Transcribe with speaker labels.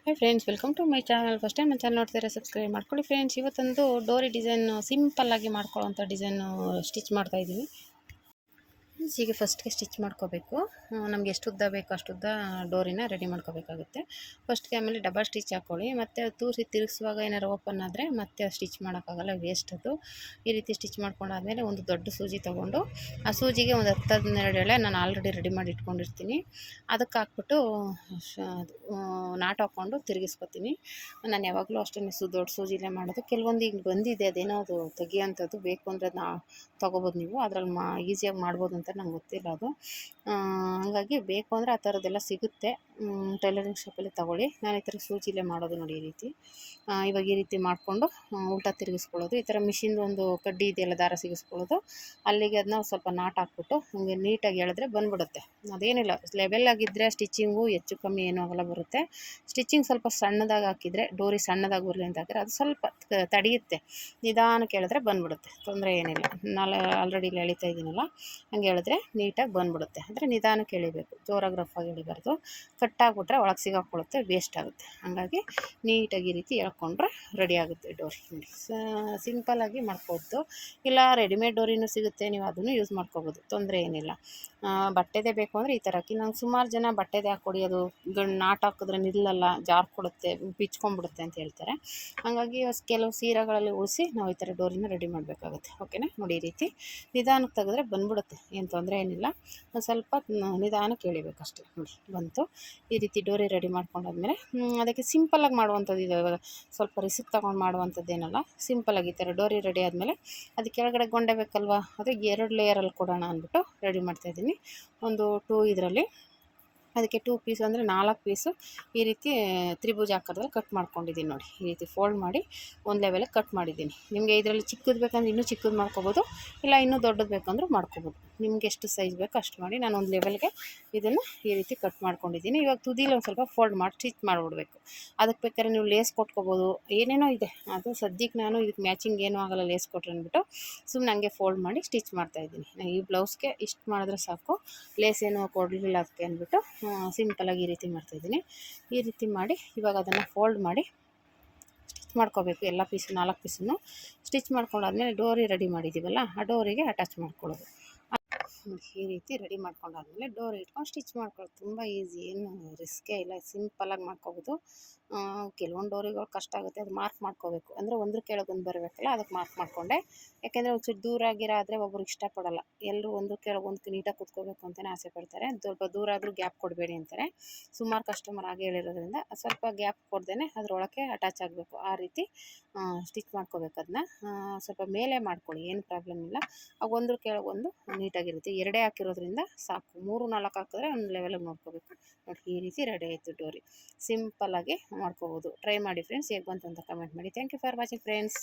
Speaker 1: Hi friends, welcome to my channel. First time ನನ್ನ channel ನೋಡ್ತಿದ್ರೆ subscribe ಮಾಡ್ಕೊಳ್ಳಿ friends. ಇವತ್ತೊಂದು ಡೋರಿ ಡಿಸೈನ್ ಸಿಂಪಲ್ಲಾಗಿ ಮಾಡ್ಕೊಳ್ಳೋವಂಥ ಡಿಸೈನು ಸ್ಟಿಚ್ ಮಾಡ್ತಾಯಿದ್ದೀನಿ. ಹೀಗೆ ಫಸ್ಟ್ಗೆ ಸ್ಟಿಚ್ ಮಾಡ್ಕೋಬೇಕು. ನಮಗೆ ಎಷ್ಟು ಉದ್ದ ಬೇಕು ಅಷ್ಟು ಉದ್ದ ಡೋರಿನ ರೆಡಿ ಮಾಡ್ಕೋಬೇಕಾಗುತ್ತೆ. ಫಸ್ಟ್ಗೆ ಆಮೇಲೆ ಡಬಲ್ ಸ್ಟಿಚ್ ಹಾಕ್ಕೊಳ್ಳಿ. ಮತ್ತು ತೂರಿಸಿ ತಿರುಗಿಸುವಾಗ ಏನಾರು ಓಪನ್ ಆದರೆ ಮತ್ತೆ ಸ್ಟಿಚ್ ಮಾಡೋಕ್ಕಾಗಲ್ಲ, ವೇಸ್ಟ್ ಅದು. ಈ ರೀತಿ ಸ್ಟಿಚ್ ಮಾಡ್ಕೊಂಡಾದ್ಮೇಲೆ ಒಂದು ದೊಡ್ಡ ಸೂಜಿ ತೊಗೊಂಡು ಆ ಸೂಜಿಗೆ ಒಂದು 10-12 ಎಳೆ ನಾನು ಆಲ್ರೆಡಿ ರೆಡಿ ಮಾಡಿ ಇಟ್ಕೊಂಡಿರ್ತೀನಿ. ಅದಕ್ಕೆ ಹಾಕ್ಬಿಟ್ಟು ನಾಟ್ ಹಾಕ್ಕೊಂಡು ತಿರುಗಿಸ್ಕೊತೀನಿ. ನಾನು ಯಾವಾಗಲೂ ಅಷ್ಟೇ ದೊಡ್ಡ ಸೂಜಿಲೇ ಮಾಡೋದು. ಕೆಲವೊಂದು ಈಗ ಬಂದಿದೆ, ಅದೇನೋ ಅದು ತೆಗಿಯೋಂಥದ್ದು, ಬೇಕು ಅಂದರೆ ಅದನ್ನ ತೊಗೋಬೋದು ನೀವು. ಅದ್ರಲ್ಲಿ ಈಸಿಯಾಗಿ ಮಾಡ್ಬೋದು ಅಂತ ನಂಗೆ ಗೊತ್ತಿಲ್ಲ ಅದು. ಹಾಗಾಗಿ ಬೇಕು ಅಂದರೆ ಆ ಥರದ್ದೆಲ್ಲ ಸಿಗುತ್ತೆ. ಟೈಲರಿಂಗ್ ಶಾಪಲ್ಲಿ ತೊಗೊಳ್ಳಿ. ನಾನು ಈ ಥರ ಸೂಜಿಲೇ ಮಾಡೋದು ನೋಡಿ. ಈ ರೀತಿ ಇವಾಗ ಈ ರೀತಿ ಮಾಡಿಕೊಂಡು ಉಲ್ಟಾ ತಿರುಗಿಸ್ಕೊಳ್ಳೋದು. ಈ ಥರ ಮಿಷಿನ್ದು ಒಂದು ಕಡ್ಡಿ ಇದೆಯಲ್ಲ, ದಾರ ಸಿಗಿಸ್ಕೊಳ್ಳೋದು, ಅಲ್ಲಿಗೆ ಅದನ್ನ ಸ್ವಲ್ಪ ನಾಟ್ ಹಾಕ್ಬಿಟ್ಟು ಹಂಗೆ ನೀಟಾಗಿ ಎಳೆದ್ರೆ ಬಂದ್ಬಿಡುತ್ತೆ. ಅದೇನಿಲ್ಲ, ಲೆವೆಲಾಗಿದ್ದರೆ ಸ್ಟಿಚಿಂಗು ಹೆಚ್ಚು ಕಮ್ಮಿ ಏನೂ ಆಗಲ್ಲ, ಬರುತ್ತೆ. ಸ್ಟಿಚಿಂಗ್ ಸ್ವಲ್ಪ ಸಣ್ಣದಾಗಿ ಹಾಕಿದರೆ, ಡೋರಿ ಸಣ್ಣದಾಗಿ ಬರಲಿ ಅಂತ ಹಾಕಿದ್ರೆ ಅದು ಸ್ವಲ್ಪ ತಡೆಯುತ್ತೆ. ನಿಧಾನಕ್ಕೆ ಎಳೆದ್ರೆ ಬಂದ್ಬಿಡುತ್ತೆ, ತೊಂದರೆ ಏನಿಲ್ಲ. ನಾನು ಆಲ್ರೆಡಿ ಇಲ್ಲಿ ಎಳಿತಾ ಇದ್ದೀನಲ್ಲ, ಹಂಗೆ ಎಳೆದ್ರೆ ನೀಟಾಗಿ ಬಂದ್ಬಿಡುತ್ತೆ. ಅಂದರೆ ನಿಧಾನಕ್ಕೆ ಎಳಿಬೇಕು, ಜೋರಾಗಿ ರಫಾಗಿ ಎಳಿಬಾರ್ದು. ಕಟ್ಟಾಗ್ಬಿಟ್ರೆ ಒಳಗೆ ಸಿಗಾಕೊಳ್ಳುತ್ತೆ, ವೇಸ್ಟ್ ಆಗುತ್ತೆ. ಹಾಗಾಗಿ ನೀಟಾಗಿ ಈ ರೀತಿ ಎಳ್ಕೊಂಡ್ರೆ ರೆಡಿ ಆಗುತ್ತೆ ಡೋರಿ. ನೋಡಿ, ಸಿಂಪಲ್ಲಾಗಿ ಮಾಡ್ಕೋಬೋದು. ಇಲ್ಲ ರೆಡಿಮೇಡ್ ಡೋರಿನೂ ಸಿಗುತ್ತೆ, ನೀವು ಅದನ್ನು ಯೂಸ್ ಮಾಡ್ಕೋಬೋದು, ತೊಂದರೆ ಏನಿಲ್ಲ. ಬಟ್ಟೆದೇ ಬೇಕು ಅಂದರೆ ಈ ಥರ ಹಾಕಿ. ನಂಗೆ ಸುಮಾರು ಜನ ಬಟ್ಟೆದೇ ಹಾಕ್ಕೊಡಿ, ಅದು ನಾಟ್ ಹಾಕಿದ್ರೆ ನಿಲ್ಲಲ್ಲ, ಜಾರ್ಕೊಡುತ್ತೆ, ಬಿಚ್ಕೊಂಡ್ಬಿಡುತ್ತೆ ಅಂತ ಹೇಳ್ತಾರೆ. ಹಾಗಾಗಿ ಕೆಲವು ಸೀರೆಗಳಲ್ಲಿ ಉಳಿಸಿ ನಾವು ಈ ಥರ ಡೋರಿನ ರೆಡಿ ಮಾಡಬೇಕಾಗುತ್ತೆ. ಓಕೆನಾ? ನೋಡಿ, ಈ ರೀತಿ ನಿಧಾನಕ್ಕೆ ತೆಗೆದ್ರೆ ಬಂದ್ಬಿಡುತ್ತೆ, ಏನು ತೊಂದರೆ ಏನಿಲ್ಲ. ಒಂದು ಸ್ವಲ್ಪ ನಿಧಾನಕ್ಕೆ ಎಳಿಬೇಕಷ್ಟೆ. ನೋಡಿ, ಬಂತು. ಈ ರೀತಿ ಡೋರಿ ರೆಡಿ ಮಾಡ್ಕೊಂಡಾದ್ಮೇಲೆ ಅದಕ್ಕೆ ಸಿಂಪಲ್ಲಾಗಿ ಮಾಡುವಂಥದ್ದು ಇದೆ. ಇವಾಗ ಸ್ವಲ್ಪ ರಿಸ್ಕ್ ತೊಗೊಂಡು ಮಾಡುವಂಥದ್ದೇನಲ್ಲ, ಸಿಂಪಲ್ಲಾಗಿ ಈ ಥರ ಡೋರಿ ರೆಡಿ ಆದಮೇಲೆ ಅದು ಕೆಳಗಡೆ ಗೊಂಡೆ ಬೇಕಲ್ವ, ಅದು 2 ಲೇಯರಲ್ಲಿ ಕೊಡೋಣ ಅಂದ್ಬಿಟ್ಟು ರೆಡಿ ಮಾಡ್ತಾಯಿದ್ದೀನಿ. ಒಂದು 2 ಇದರಲ್ಲಿ ಅದಕ್ಕೆ 2 ಪೀಸ್ ಅಂದರೆ 4 ಪೀಸು ಈ ರೀತಿ ತ್ರಿಭುಜ ಆಕಾರದಲ್ಲಿ ಕಟ್ ಮಾಡ್ಕೊಂಡಿದ್ದೀನಿ. ನೋಡಿ, ಈ ರೀತಿ ಫೋಲ್ಡ್ ಮಾಡಿ ಒಂದು ಲೆವೆಲಿಗೆ ಕಟ್ ಮಾಡಿದ್ದೀನಿ. ನಿಮಗೆ ಇದರಲ್ಲಿ ಚಿಕ್ಕದು ಬೇಕಂದ್ರೆ ಇನ್ನೂ ಚಿಕ್ಕದು ಮಾಡ್ಕೊಬೋದು, ಇಲ್ಲ ಇನ್ನೂ ದೊಡ್ಡದು ಬೇಕಂದ್ರೂ ಮಾಡ್ಕೊಬೋದು. ನಿಮ್ಗೆ ಎಷ್ಟು ಸೈಜ್ ಬೇಕೋ ಅಷ್ಟು ಮಾಡಿ. ನಾನು ಒಂದು ಲೆವೆಲ್ಗೆ ಇದನ್ನು ಈ ರೀತಿ ಕಟ್ ಮಾಡ್ಕೊಂಡಿದ್ದೀನಿ. ಇವಾಗ ತುದಿಲಿ ಒಂದು ಸ್ವಲ್ಪ ಫೋಲ್ಡ್ ಮಾಡಿ ಸ್ಟಿಚ್ ಮಾಡಿಬಿಡ್ಬೇಕು. ಅದಕ್ಕೆ ಬೇಕಾದ್ರೆ ನೀವು ಲೇಸ್ ಕೊಟ್ಕೋಬೋದು, ಏನೇನೋ ಇದೆ. ಅದು ಸದ್ಯಕ್ಕೆ ನಾನು ಇದಕ್ಕೆ ಮ್ಯಾಚಿಂಗ್ ಏನೂ ಆಗೋಲ್ಲ ಲೇಸ್ ಕೊಟ್ಟರೆ ಅಂದ್ಬಿಟ್ಟು ಸುಮ್ಮನೆ ಹಂಗೆ ಫೋಲ್ಡ್ ಮಾಡಿ ಸ್ಟಿಚ್ ಮಾಡ್ತಾಯಿದ್ದೀನಿ. ಈ ಬ್ಲೌಸ್ಗೆ ಇಷ್ಟು ಮಾಡಿದ್ರೆ ಸಾಕು, ಲೇಸ್ ಏನೂ ಕೊಡಲಿಲ್ಲ ಅದಕ್ಕೆ ಅಂದ್ಬಿಟ್ಟು ಸಿಂಪಲಾಗಿ ಈ ರೀತಿ ಮಾಡ್ತಾಯಿದ್ದೀನಿ. ಈ ರೀತಿ ಮಾಡಿ ಇವಾಗ ಅದನ್ನು ಫೋಲ್ಡ್ ಮಾಡಿ ಸ್ಟಿಚ್ ಮಾಡ್ಕೋಬೇಕು. ಎಲ್ಲ ಪೀಸು 4 ಪೀಸನ್ನು ಸ್ಟಿಚ್ ಮಾಡ್ಕೊಂಡಾದ್ಮೇಲೆ ಡೋರಿ ರೆಡಿ ಮಾಡಿದ್ದೀವಲ್ಲ, ಆ ಡೋರಿಗೆ ಅಟ್ಯಾಚ್ ಮಾಡ್ಕೊಳ್ಳೋದು. ಈ ರೀತಿ ರೆಡಿ ಮಾಡ್ಕೊಂಡಾದ್ಮೇಲೆ ಡೋರ್ ಇಟ್ಕೊಂಡು ಸ್ಟಿಚ್ ಮಾಡ್ಕೊಳ್ಳೋದು. ತುಂಬ ಈಸಿ, ಏನು ರಿಸ್ಕೇ ಇಲ್ಲ, ಸಿಂಪಲ್ಲಾಗಿ ಮಾಡ್ಕೋಬೋದು. ಕೆಲವೊಂದು ಡೋರಿಗಳು ಕಷ್ಟ ಆಗುತ್ತೆ, ಅದು ಮಾರ್ಕ್ ಮಾಡ್ಕೋಬೇಕು. ಅಂದರೆ ಒಂದ್ರ ಕೆಳಗೊಂದು ಬರಬೇಕಲ್ಲ, ಅದಕ್ಕೆ ಮಾರ್ಕ್ ಮಾಡಿಕೊಂಡೆ. ಯಾಕೆಂದರೆ ಒಂಚೂರು ದೂರ ಆಗಿರೋ ಆದರೆ ಒಬ್ಬರು ಇಷ್ಟಪಡಲ್ಲ. ಎಲ್ಲರೂ ಒಂದ್ರ ಕೆಳಗೊಂದು ನೀಟಾಗಿ ಕೂತ್ಕೋಬೇಕು ಅಂತಲೇ ಆಸೆ ಪಡ್ತಾರೆ. ಸ್ವಲ್ಪ ದೂರ ಆದರೂ ಗ್ಯಾಪ್ ಕೊಡಬೇಡಿ ಅಂತಾರೆ. ಸುಮಾರು ಕಸ್ಟಮರ್ ಆಗಿ ಹೇಳಿರೋದ್ರಿಂದ ಸ್ವಲ್ಪ ಗ್ಯಾಪ್ ಕೊಡ್ದೇ ಅದರೊಳಗೆ ಅಟ್ಯಾಚ್ ಆಗಬೇಕು. ಆ ರೀತಿ ಸ್ಟಿಚ್ ಮಾಡ್ಕೋಬೇಕು. ಅದನ್ನ ಸ್ವಲ್ಪ ಮೇಲೆ ಮಾಡ್ಕೊಳ್ಳಿ, ಏನು ಪ್ರಾಬ್ಲಮ್ ಇಲ್ಲ. ಆಗ ಒಂದ್ರ ಕೆಳಗೊಂದು ನೀಟಾಗಿರುತ್ತೆ. 2 ಹಾಕಿರೋದ್ರಿಂದ ಸಾಕು. 3-4 ಹಾಕಿದ್ರೆ ಒಂದು ಲೆವೆಲಿಗೆ ನೋಡ್ಕೋಬೇಕು. ನೋಡಿ, ಈ ರೀತಿ ರೆಡಿ ಆಯಿತು ಡೋರಿ. ಸಿಂಪಲ್ಲಾಗಿ ಮಾಡ್ಕೋಬೋದು. ಟ್ರೈ ಮಾಡಿ ಫ್ರೆಂಡ್ಸ್, ಹೇಗೆ ಬಂತು ಅಂತ ಕಮೆಂಟ್ ಮಾಡಿ. Thank you for watching friends.